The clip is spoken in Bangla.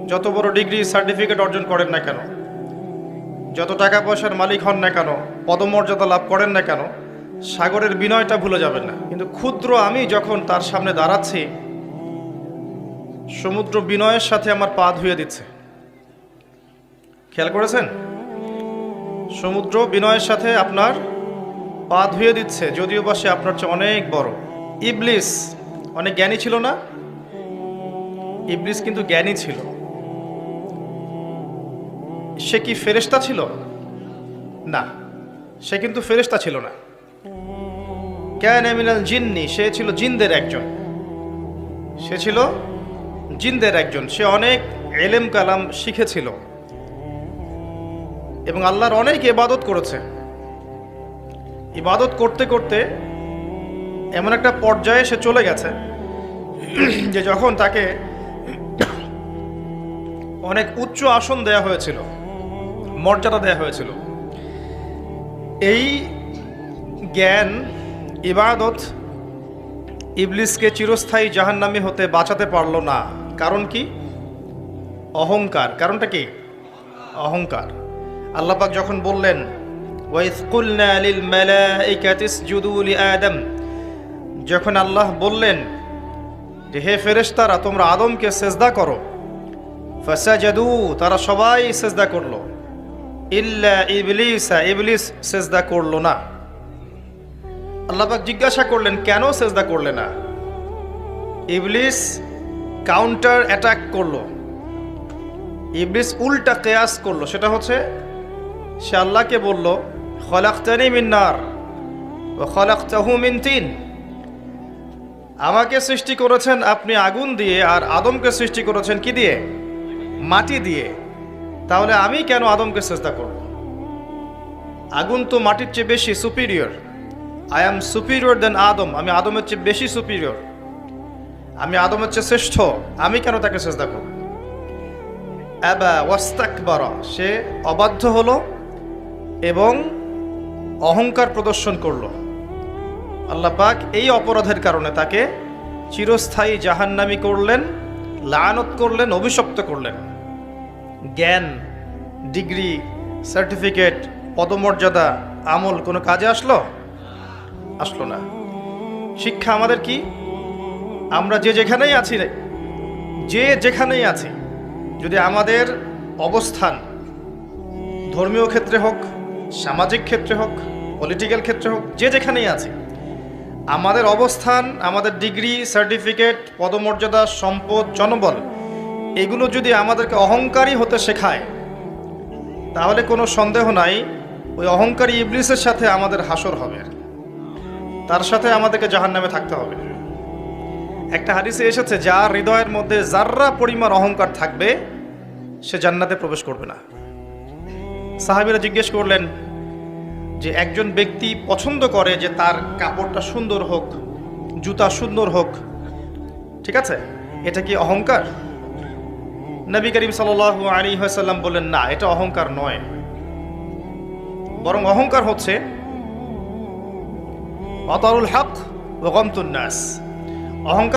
যত বড় ডিগ্রি সার্টিফিকেট অর্জন করেন না কেন, যত টাকা পয়সার মালিক হন না কেন, পদমর্যাদা লাভ করেন না কেন, সাগরের বিনয়টা ভুলে যাবেন না। কিন্তু ক্ষুদ্র আমি যখন তার সামনে দাঁড়াচ্ছি, সমুদ্র বিনয়ের সাথে আমার পা ধুয়ে দিচ্ছে। খেয়াল করেছেন? সমুদ্র বিনয়ের সাথে আপনার পা ধুয়ে দিচ্ছে, যদিও বা সে আপনার চেয়ে অনেক বড়। ইবলিস অনেক জ্ঞানী ছিল না? ইবলিস কিন্তু জ্ঞানী ছিল। সে কি ফেরেশতা ছিল? না, সে কিন্তু ফেরেশতা ছিল না। কানা মিনাল জিন্নি, সে ছিল জিনদের একজন। সে ছিল জিনদের একজন। সে অনেক এলেম কালাম শিখেছিল এবং আল্লাহর অনেক ইবাদত করেছে। ইবাদত করতে করতে এমন একটা পর্যায়ে সে চলে গেছে যে যখন তাকে অনেক উচ্চ আসন দেয়া হয়েছিল, মর্যাদা দেয়া হয়েছিল, এই জ্ঞান ইবাদত ইবলিসকে চিরস্থায়ী জাহান্নামী হতে বাঁচাতে পারল না। কারণ কি? অহংকার। কারণটা কি? অহংকার। আল্লাহ পাক যখন বললেন ওয়াইজ কুলনা লিল মালাইকাতি ইসজুদু লিআদম, যখন আল্লাহ বললেন যে হে ফেরেশতারা তোমরা আদমকে সেজদা করো, ফাসাজাদু, তারা সবাই সেজদা করলো, ইল্লা ইবলিসা, ইবলিস সেজদা করলো না। আল্লাহ পাক জিজ্ঞাসা করলেন কেন সেজদা করলে না? ইবলিস কাউন্টার অ্যাটাক করলো, ইবলিস উল্টা কিয়াস করলো। সেটা হচ্ছে সে আল্লাহকে বলল খলাকতানি মিন নার ওয়া খলাকতাহু মিন তিন, আমাকে সৃষ্টি করেছেন আপনি আগুন দিয়ে, আর আদমকে সৃষ্টি করেছেন কি দিয়ে? মাটি দিয়ে। তাহলে আমি কেন আদমকে সেজদা করব? আগুন তো মাটির চেয়ে বেশি সুপিরিয়র। আই অ্যাম সুপিরিয়র দেন আদম, আমি আদমের চেয়ে বেশি সুপিরিয়র, আমি আদমের চেয়ে শ্রেষ্ঠ, আমি কেন তাকে সেজদা করব? আবা ওয়াস্তাকবারা, সে অবাধ্য হলো এবং অহংকার প্রদর্শন করলো। আল্লাহ পাক এই অপরাধের কারণে তাকে চিরস্থায়ী জাহান্নামী করলেন, লানত করলেন, অভিশপ্ত করলেন। জ্ঞান, ডিগ্রি, সার্টিফিকেট, পদমর্যাদা, আমল কোনো কাজে আসলো? আসলো না। শিক্ষা আমাদের কি? আমরা যে যেখানেই আছি, যদি আমাদের অবস্থান ধর্মীয় ক্ষেত্রে হোক, সামাজিক ক্ষেত্রে হোক, পলিটিক্যাল ক্ষেত্রে হোক, যে যেখানেই আছি, আমাদের অবস্থান, আমাদের ডিগ্রি, সার্টিফিকেট, পদমর্যাদা, সম্পদ, জনবল, এগুলো যদি আমাদেরকে অহংকারী হতে শেখায়, তাহলে কোনো সন্দেহ নাই ওই অহংকারী ইবলিসের সাথে আমাদের হাসর হবে, তার সাথে আমাদেরকে জাহান্নামে থাকতে হবে। একটা হাদিসে এসেছে যার হৃদয়ের মধ্যে যাররা পরিমাণ অহংকার থাকবে সে জান্নাতে প্রবেশ করবে না। সাহাবীরা জিজ্ঞেস করলেন যে একজন ব্যক্তি পছন্দ করে যে তার কাপড়টা সুন্দর হোক, জুতা সুন্দর হোক, ঠিক আছে, এটা কি অহংকার? নবী করিম সাল্লাল্লাহু আলাইহি ওয়াসাল্লাম বললেন না, এটা অহংকার নয়, বরং অহংকার হচ্ছে বাতারুল হক ওয়া গামতুন নাস। অহংকার